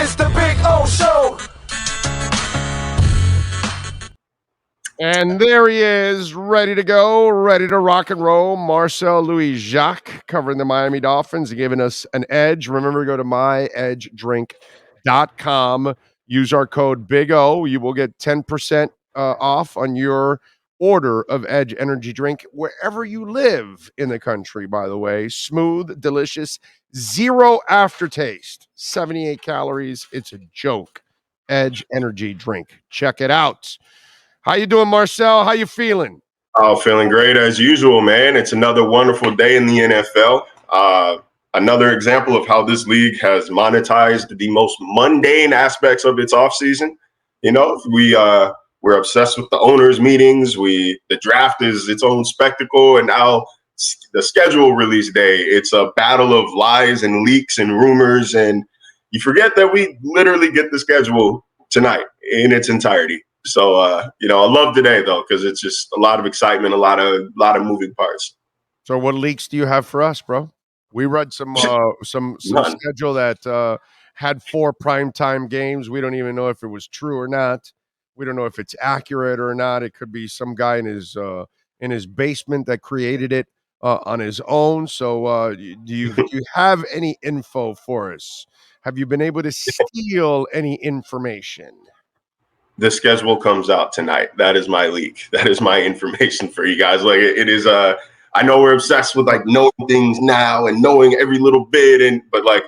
is the Big O Show. And there he is, ready to go, ready to rock and roll. Marcel Louis-Jacques covering the Miami Dolphins and giving us an edge. Remember to go to myedgedrink.com. Use our code Big O. You will get 10% off on your order of Edge Energy Drink wherever you live in the country, by the way. Smooth, delicious, zero aftertaste, 78 calories. It's a joke. Edge Energy Drink. Check it out. How you doing, Marcel? How you feeling? Oh, feeling great as usual, man. It's another wonderful day in the NFL. Another example of how this league has monetized the most mundane aspects of its offseason. You know, we're obsessed with the owners' meetings. The draft is its own spectacle, and now the schedule release day. It's a battle of lies and leaks and rumors, and you forget that we literally get the schedule tonight in its entirety. So, I love today, though, because it's just a lot of excitement, a lot of moving parts. So what leaks do you have for us, bro? We read some schedule that had 4 primetime games. We don't even know if it was true or not. We don't know if it's accurate or not. It could be some guy in his basement that created it on his own. So do you have any info for us? Have you been able to steal any information? The schedule comes out tonight. That is my leak. That is my information for you guys. Like it is. I know we're obsessed with like knowing things now and knowing every little bit, but like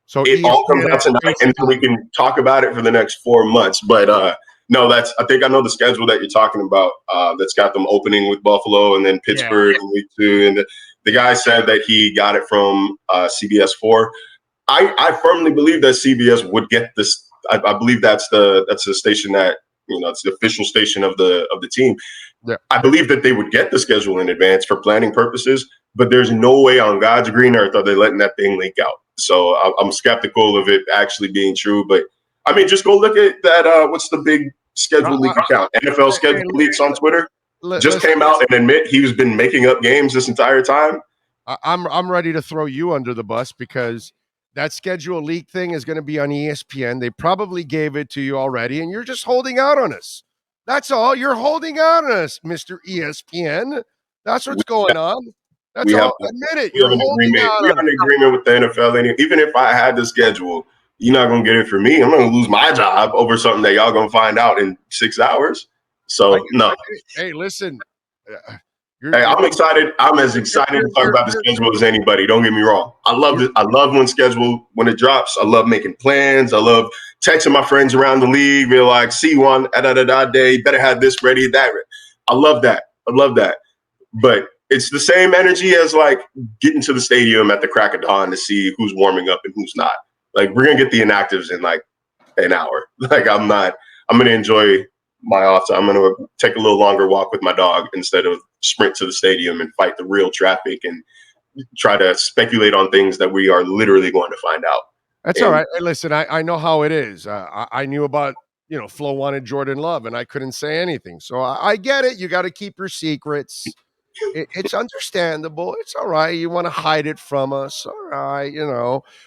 so it all comes out tonight, and we can talk about it for the next 4 months. But no, I think I know the schedule that you're talking about. That's got them opening with Buffalo and then Pittsburgh in week 2. And the guy said that he got it from CBS 4. I firmly believe that CBS would get this. I believe that's the station that, it's the official station of the team. Yeah. I believe that they would get the schedule in advance for planning purposes, but there's no way on God's green earth are they letting that thing leak out. So I'm skeptical of it actually being true. But I mean, just go look at that. What's the big schedule leak account? NFL schedule leaks on Twitter. Just came out and admit he's been making up games this entire time. I'm ready to throw you under the bus because that schedule leak thing is going to be on ESPN. They probably gave it to you already, and you're just holding out on us. That's all. You're holding out on us, Mr. ESPN. That's what's going on. That's all. Admit it. You're holding out on us. We have an agreement with the NFL. Even if I had the schedule, you're not going to get it from me. I'm going to lose my job over something that y'all going to find out in 6 hours. So, no. Hey, listen. I'm excited. I'm as excited to talk about the schedule as anybody. Don't get me wrong. I love it. I love when it drops. I love making plans. I love texting my friends around the league. Be like, see you on day. Better have this ready, that ready. I love that. But it's the same energy as like getting to the stadium at the crack of dawn to see who's warming up and who's not. Like we're gonna get the inactives in like an hour. Like I'm gonna enjoy my off time. I'm gonna take a little longer walk with my dog instead of sprint to the stadium and fight the real traffic and try to speculate on things that we are literally going to find out. That's all right. Hey, listen, I know how it is. I knew about, Flo wanted Jordan Love and I couldn't say anything. So I get it. You got to keep your secrets. It's understandable. It's all right. You want to hide it from us. All right,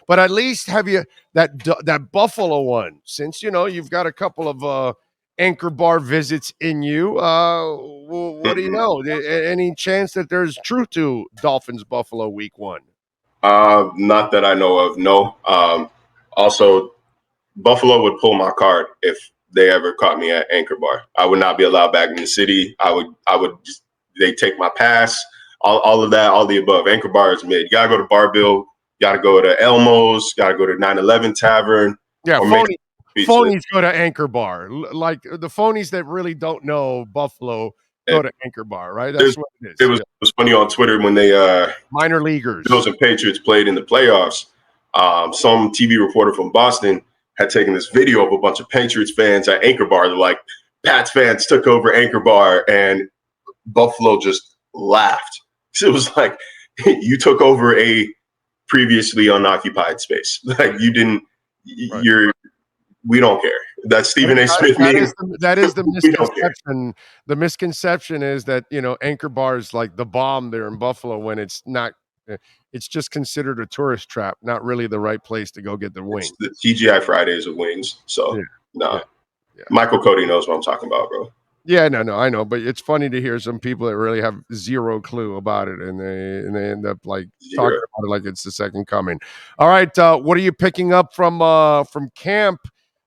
but at least have you that Buffalo one, since, you've got a couple of Anchor Bar visits in you. What do you know? Any chance that there's truth to Dolphins Buffalo week 1? Not that I know of. No. Also, Buffalo would pull my card if they ever caught me at Anchor Bar. I would not be allowed back in the city. They take my pass. All of that, all the above. Anchor Bar is mid. You gotta go to Barbill. You gotta go to Elmo's. You gotta go to 911 Tavern. Yeah, phonies go to Anchor Bar. Like the phonies that really don't know Buffalo go to Anchor Bar, right? That's what it is. It was funny on Twitter when they minor leaguers, Bills and Patriots played in the playoffs. Some TV reporter from Boston had taken this video of a bunch of Patriots fans at Anchor Bar. They're like, Pats fans took over Anchor Bar, and Buffalo just laughed. So it was like, you took over a previously unoccupied space. Like you didn't. Right. We don't care. That's Stephen A. Smith. That is the misconception. The misconception is that Anchor Bar is like the bomb there in Buffalo when it's not It's just considered a tourist trap, not really the right place to go get the wing. It's the TGI Fridays of wings. So, Michael Cody knows what I'm talking about, bro. Yeah, no, I know, but it's funny to hear some people that really have zero clue about it, and they end up like talking about it like it's the second coming. All right, what are you picking up from camp?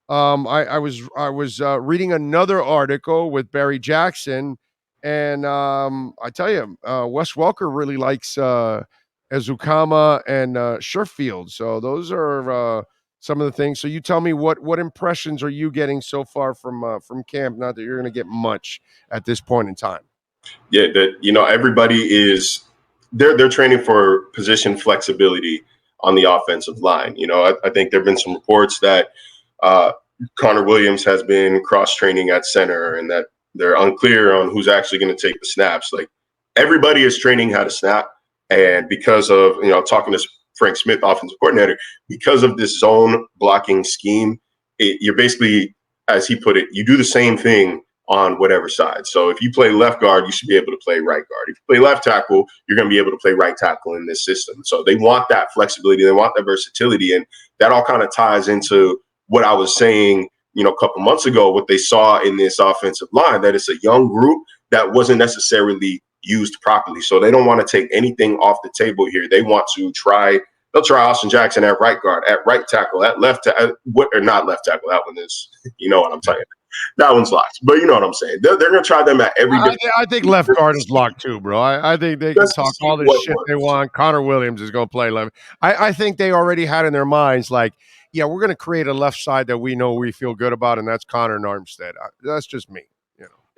I was reading another article with Barry Jackson, and I tell you, Wes Welker really likes Azukama and Sherfield, so those are some of the things. So you tell me what impressions are you getting so far from camp? Not that you're going to get much at this point in time. Yeah, everybody is they're training for position flexibility on the offensive line. I think there've been some reports that Connor Williams has been cross training at center, and that they're unclear on who's actually going to take the snaps. Like, everybody is training how to snap, and because of talking to Frank Smith, offensive coordinator, because of this zone blocking scheme, you're basically, as he put it, you do the same thing on whatever side. So if you play left guard, you should be able to play right guard. If you play left tackle, you're going to be able to play right tackle in this system. So they want that flexibility, they want that versatility, and that all kind of ties into what I was saying, a couple months ago, what they saw in this offensive line, that it's a young group that wasn't necessarily used properly. So they don't want to take anything off the table here. They want to they'll try Austin Jackson at right guard, at right tackle, at left tackle, or not left tackle. That one is, what I'm saying. That one's locked, but you know what I'm saying. They're going to try them at every. I think left guard is locked too, bro. I think they can talk all this shit they want. Connor Williams is going to play left. I think they already had in their minds, like, yeah, we're going to create a left side that we know we feel good about, and that's Connor and Armstead. That's just me.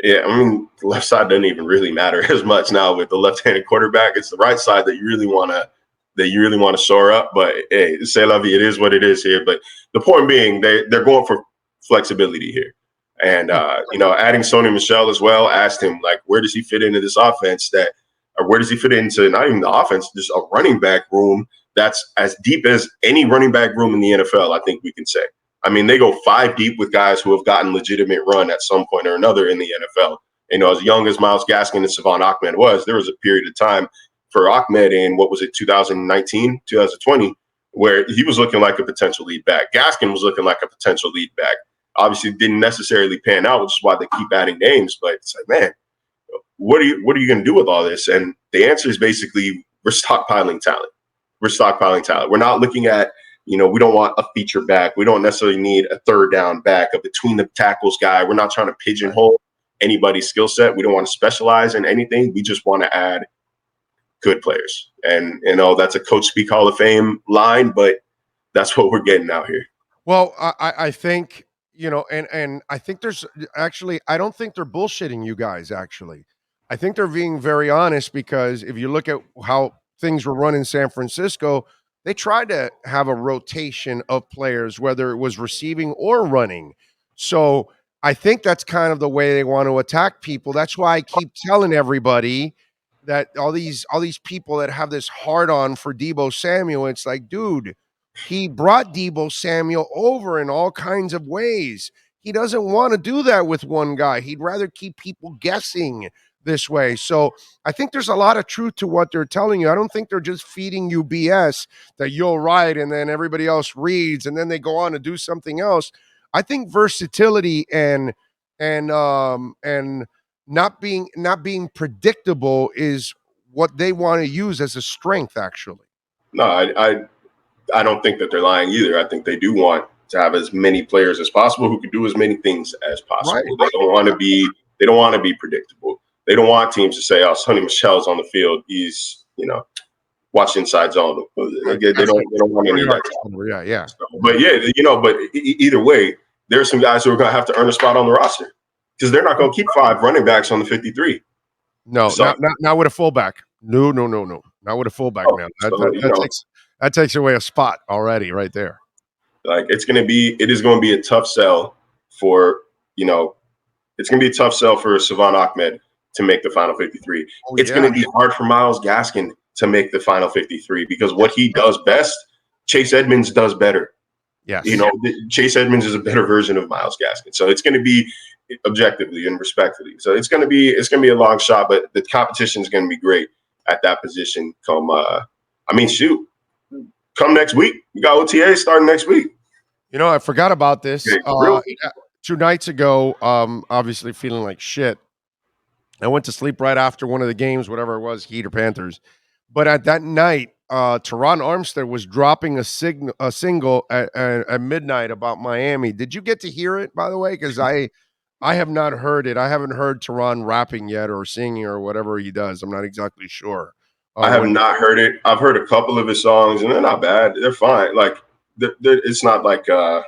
Yeah, I mean, the left side doesn't even really matter as much now with the left-handed quarterback. It's the right side that you really want to shore up. But hey, c'est la vie. It is what it is here. But the point being, they're going for flexibility here. And, adding Sony Michel as well, asked him, like, where does he fit into this offense or where does he fit into not even the offense, just a running back room that's as deep as any running back room in the NFL, I think we can say. I mean, they go 5 deep with guys who have gotten legitimate run at some point or another in the NFL. As young as Myles Gaskin and Savon Ahmed was, there was a period of time for Ahmed in, 2019, 2020, where he was looking like a potential lead back. Gaskin was looking like a potential lead back. Obviously didn't necessarily pan out, which is why they keep adding names. But it's like, man, what are you going to do with all this? And the answer is basically, we're stockpiling talent. We're not looking at, we don't want a feature back. We don't necessarily need a third down back, a between the tackles guy. We're not trying to pigeonhole anybody's skill set. We don't want to specialize in anything. We just want to add good players. And, that's a Coach Speak Hall of Fame line, but that's what we're getting out here. Well, I think, and I think there's actually, I don't think they're bullshitting you guys, actually. I think they're being very honest, because if you look at how things were run in San Francisco, they tried to have a rotation of players, whether it was receiving or running. So I think that's kind of the way they want to attack people. That's why I keep telling everybody that all these people that have this hard on for Deebo Samuel, it's like, dude, he brought Deebo Samuel over in all kinds of ways. He doesn't want to do that with one guy. He'd rather keep people guessing this way. So I think there's a lot of truth to what they're telling you. I don't think they're just feeding you BS that you'll write and then everybody else reads and then they go on to do something else. I think versatility and not being predictable is what they want to use as a strength, actually. No, I don't think that they're lying either. I think they do want to have as many players as possible who can do as many things as possible. Right. They don't want to be predictable. They don't want teams to say, "Oh, Sonny Michel's on the field. He's, watch inside zone." They don't want any of that. Yeah. So, but either way, there are some guys who are going to have to earn a spot on the roster, because they're not going to keep 5 running backs on the 53. No, so, not with a fullback. No. Not with a fullback, man. That takes away a spot already right there. Like, it is going to be a tough sell for, it's going to be a tough sell for Savon Ahmed to make the final 53. It's going to be hard for Myles Gaskin to make the final 53, because what he does best, Chase Edmonds does better. Yes. Chase Edmonds is a better version of Myles Gaskin. So it's going to be objectively and respectfully. So it's going to be a long shot, but the competition is going to be great at that position come I mean, shoot, come next week. You got OTA starting next week. You know, I forgot about this. Real 2 nights ago, obviously feeling like shit. I went to sleep right after one of the games, whatever it was, Heat or Panthers. But at that night, Teron Armstead was dropping a single at midnight about Miami. Did you get to hear it, by the way? Because I have not heard it. I haven't heard Teron rapping yet or singing or whatever he does. I'm not exactly sure. I have not heard it. I've heard a couple of his songs, and they're not bad. They're fine. Like, it's not like I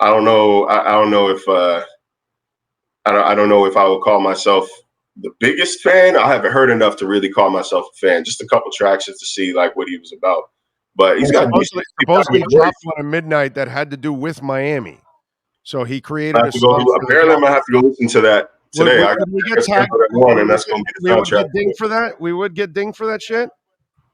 don't know. I don't know if I don't know if I would call myself the biggest fan. I haven't heard enough to really call myself a fan. Just a couple tracks just to see like what he was about. But he's got supposedly dropped one at midnight that had to do with Miami. So he created a song. Apparently, I'm gonna have to go listen to that today. We get tagged and that's gonna be the soundtrack. We would get dinged for that. We would get dinged for that shit.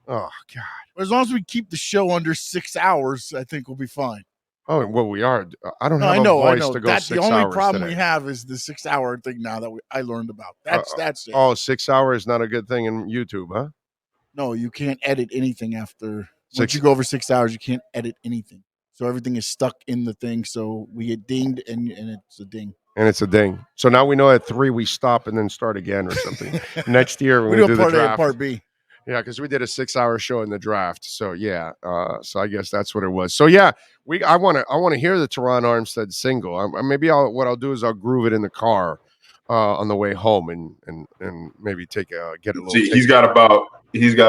Oh God! As long as we keep the show under 6 hours, I think we'll be fine. Oh well, we are. I don't have a voice to go that's 6 hours. The only problem today. we have is the 6 hour thing now that I learned about. That's it. Oh, 6 hours is not a good thing in YouTube, huh? No, you can't edit anything after. Once you go over 6 hours, you can't edit anything. So everything is stuck in the thing. So we get dinged, and it's a ding. And it's a ding. So now we know at 3 we stop and then start again or something. Next year we're going to do the draft. Part B. Yeah, because we did a 6 hour show in the draft. So yeah, so I guess that's what it was. So yeah, I want to hear the Teron Armstead single. Maybe what I'll do is I'll groove it in the car on the way home and maybe get a little. See, he's got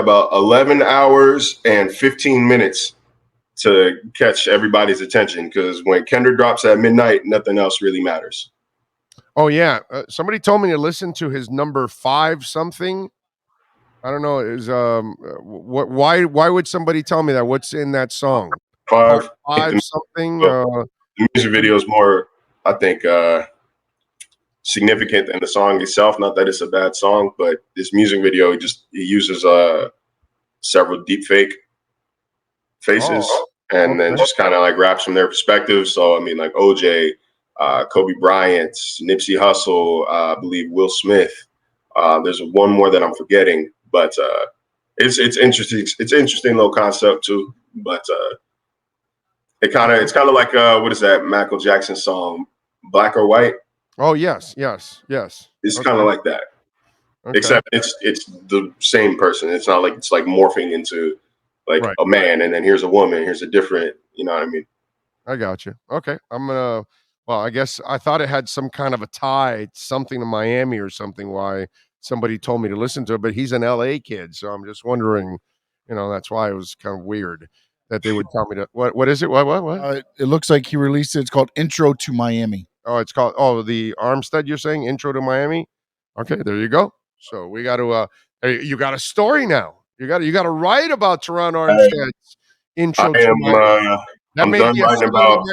about 11 hours and 15 minutes to catch everybody's attention, because when Kendra drops at midnight, nothing else really matters. Oh yeah, somebody told me to listen to his number 5 something. I don't know. Is why would somebody tell me that? What's in that song? 5 something. The music video is more, I think, significant than the song itself. Not that it's a bad song, but this music video he uses several deep fake faces and then just kind of like raps from their perspective. So I mean, like OJ, Kobe Bryant, Nipsey Hussle, I believe Will Smith. There's one more that I'm forgetting, but it's interesting. It's an interesting little concept too. But it's kind of like what is that Michael Jackson song, Black or White? Oh yes. It's kind of like that, except it's the same person. It's not like it's like morphing into like a man, and then here's a woman. Here's a different. You know what I mean? I got you. Okay, well, I guess I thought it had some kind of a tie, something to Miami or something. Why somebody told me to listen to it, but he's an LA kid, so I'm just wondering. That's why it was kind of weird that they would tell me to. What is it? What? It looks like he released it. It's called Intro to Miami. Oh, it's called the Armstead. You're saying Intro to Miami? Okay, there you go. So we got to. You got a story now. You got to write about Teron Armstead's Intro to Miami. I'm done writing about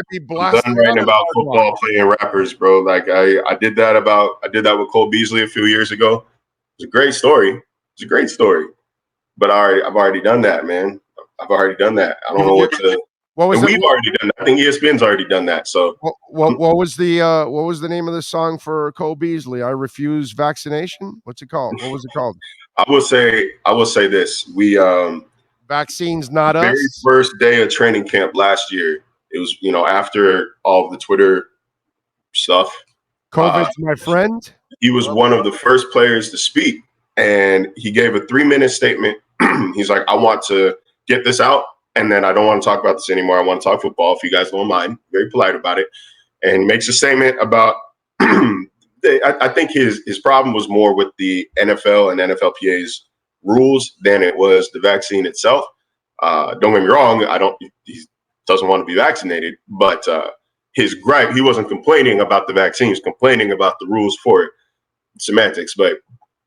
football playing rappers, bro. Like I did that with Cole Beasley a few years ago. It's a great story. But I've already done that, man. I've already done that. I don't know what to. We've already done that. I think ESPN's already done that. So what was the name of the song for Cole Beasley? I refuse vaccination. What's it called? What was it called? I will say this. We vaccines not us. Very first day of training camp last year. It was after all of the Twitter stuff. COVID's my friend. He was one of the first players to speak, and he gave a 3-minute statement. He's like, I want to get this out, and then I don't want to talk about this anymore. I want to talk football, if you guys don't mind. Very polite about it. And makes a statement about I think his problem was more with the NFL and NFLPA's rules than it was the vaccine itself. Don't get me wrong, he doesn't want to be vaccinated, but his gripe, he wasn't complaining about the vaccine, he was complaining about the rules for it. Semantics. But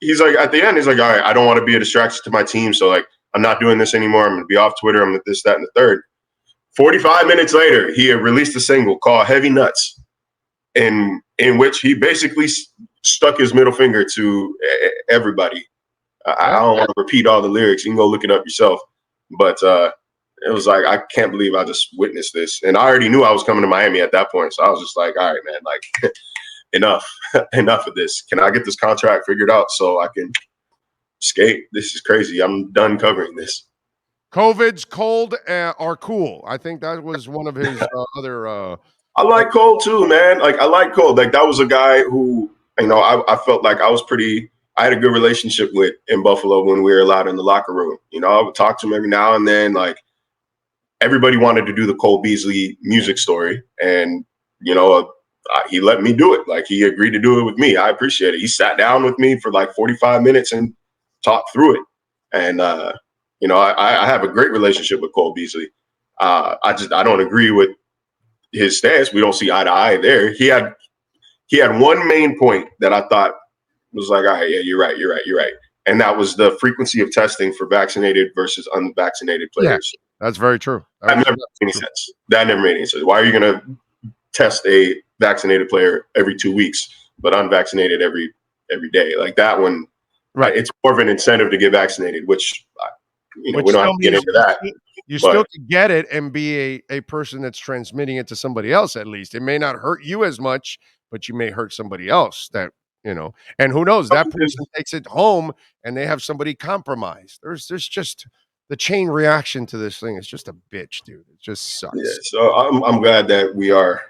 he's like, at the end, he's like, all right, I don't want to be a distraction to my team, so like I'm not doing this anymore. I'm gonna be off Twitter, I'm this, that, and the third. 45 minutes later, he had released a single called Heavy Nuts, in which he basically stuck his middle finger to everybody. I don't want to repeat all the lyrics. You can go look it up yourself. But it was like, I can't believe I just witnessed this. And I already knew I was coming to Miami at that point. So I was just like, all right, man, like enough of this. Can I get this contract figured out so I can skate? This is crazy. I'm done covering this. COVID's cold or cool. I think that was one of his other. I like Cole too, man. Like I like Cole. Like that was a guy who, I felt like I had a good relationship with in Buffalo when we were allowed in the locker room. I would talk to him every now and then. Like everybody wanted to do the Cole Beasley music story, and he let me do it. Like he agreed to do it with me. I appreciate it. He sat down with me for like 45 minutes and talked through it. And I have a great relationship with Cole Beasley. I don't agree with his stance. We don't see eye to eye there. He had one main point that I thought was like, all right, yeah, you're right. And that was the frequency of testing for vaccinated versus unvaccinated players. Yeah, that's very true. That never made any sense. That never made any sense. Why are you going to test a vaccinated player every 2 weeks, but unvaccinated every day? Like that one, right? It's more of an incentive to get vaccinated, which we don't have to get into that. You still could get it and be a person that's transmitting it to somebody else. At least it may not hurt you as much, but you may hurt somebody else. That and who knows? That person takes it home and they have somebody compromised. There's just the chain reaction to this thing is just a bitch, dude. It just sucks. Yeah, so I'm glad that we are,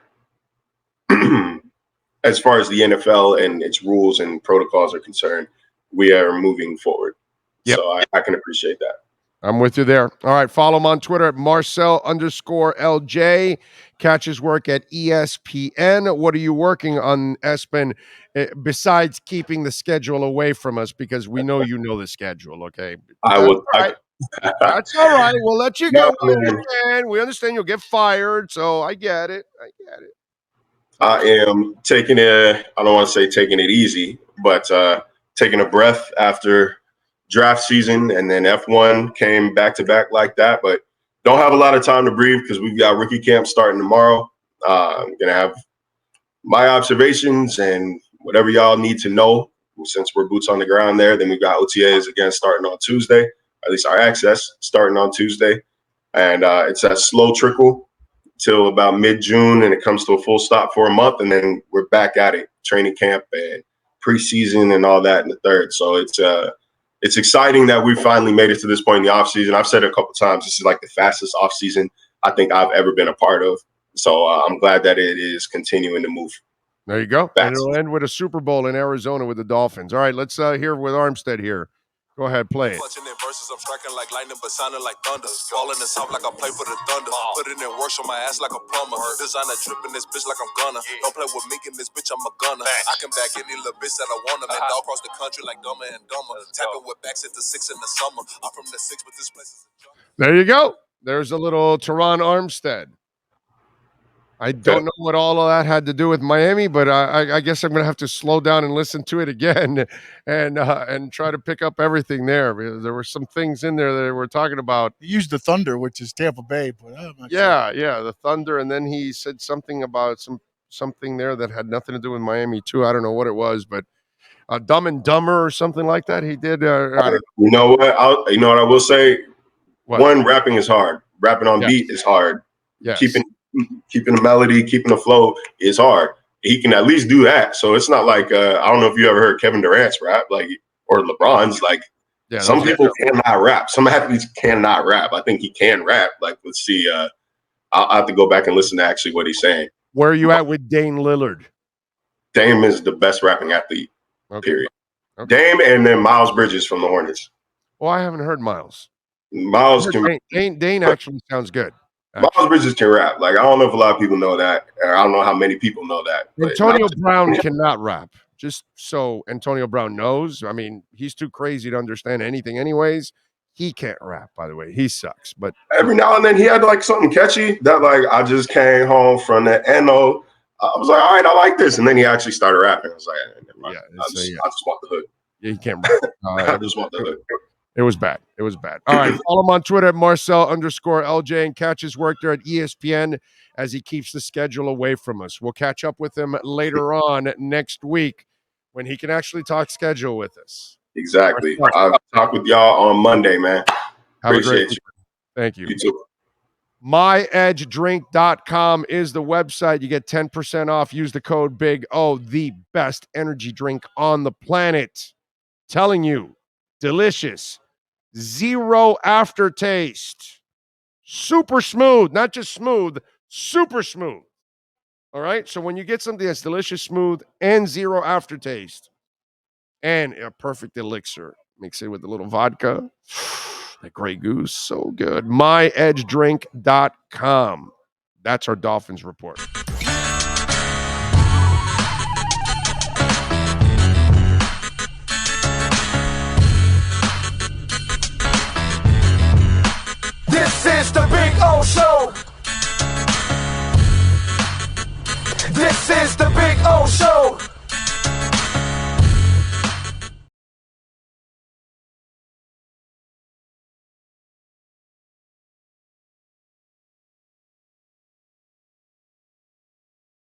as far as the NFL and its rules and protocols are concerned, we are moving forward. Yep. So I can appreciate that. I'm with you there. All right. Follow him on Twitter at Marcel_LJ. Catch his work at ESPN. What are you working on, Espen, besides keeping the schedule away from us? Because we know you know the schedule, okay? I will. Right. That's all right. We'll let you go when you can. We understand you'll get fired, so I get it. I am taking I don't want to say taking it easy, but taking a breath after draft season, and then F1 came back to back like that, but don't have a lot of time to breathe because we've got rookie camp starting tomorrow. I'm going to have my observations and whatever y'all need to know since we're boots on the ground there. Then we've got OTAs again starting on Tuesday, at least our access starting on Tuesday. And it's a slow trickle till about mid-June, and it comes to a full stop for a month, and then we're back at it, training camp and preseason and all that in the third. So it's exciting that we finally made it to this point in the offseason. I've said it a couple of times, this is like the fastest offseason I think I've ever been a part of. So I'm glad that it is continuing to move. There you go. And it'll end with a Super Bowl in Arizona with the Dolphins. All right, let's hear with Armstead here. Go ahead, play it. Verses, I'm striking like lightning, but sounding like thunder. Falling in south like I play for the Thunder. Putting in work on my ass like a plumber. Designer dripping this bitch like I'm gonna. Don't play with me in this bitch, I'm a gunner. I can bag any little bitch that I want them. And all across the country like Dumber and Dumber. Tapping with backs at the 6 in the summer. I'm from the 6, but this place is a jungle. There you go. There's a little Teron Armstead. I don't know what all of that had to do with Miami, but I guess I'm going to have to slow down and listen to it again and try to pick up everything there. There were some things in there that they were talking about. He used the Thunder, which is Tampa Bay, but I'm not sure. Yeah, the Thunder, and then he said something about something there that had nothing to do with Miami too. I don't know what it was, but Dumb and Dumber or something like that. He did. I don't know. You know what? You know what I will say? What? One, rapping is hard. Rapping on beat is hard. Yes. Keeping the melody, keeping the flow is hard. He can at least do that. So it's not like I don't know if you ever heard Kevin Durant's rap, like, or LeBron's. Like, some people cannot rap. Some athletes cannot rap. I think he can rap. Like, let's see. I'll have to go back and listen to actually what he's saying. Where are you at with Dame Lillard? Dame is the best rapping athlete. Okay. Period. Okay. Dame, and then Miles Bridges from the Hornets. Well, I haven't heard Miles. Dane actually sounds good. Miles Bridges can rap. Like, I don't know if a lot of people know that, or I don't know how many people know that. Antonio Brown cannot rap. Just so Antonio Brown knows. I mean, he's too crazy to understand anything anyways. He can't rap, by the way. He sucks. But every now and then he had like something catchy that like, I just came home from the NO. I was like, all right, I like this. And then he actually started rapping. I was like, never mind. I just want the hood. Yeah, he can't rap. I just want the hood. It was bad. All right. Follow him on Twitter at Marcel_LJ and catch his work there at ESPN as he keeps the schedule away from us. We'll catch up with him later on next week when he can actually talk schedule with us. Exactly. I'll talk with y'all on Monday, man. Appreciate you. Thank you. You too. MyEdgeDrink.com is the website. You get 10% off. Use the code Big O, the best energy drink on the planet. Telling you, delicious. Zero aftertaste. Super smooth, not just smooth, super smooth. All right. So when you get something that's delicious, smooth, and zero aftertaste, and a perfect elixir, mix it with a little vodka. That Grey Goose, so good. MyEdgeDrink.com. That's our Dolphins report.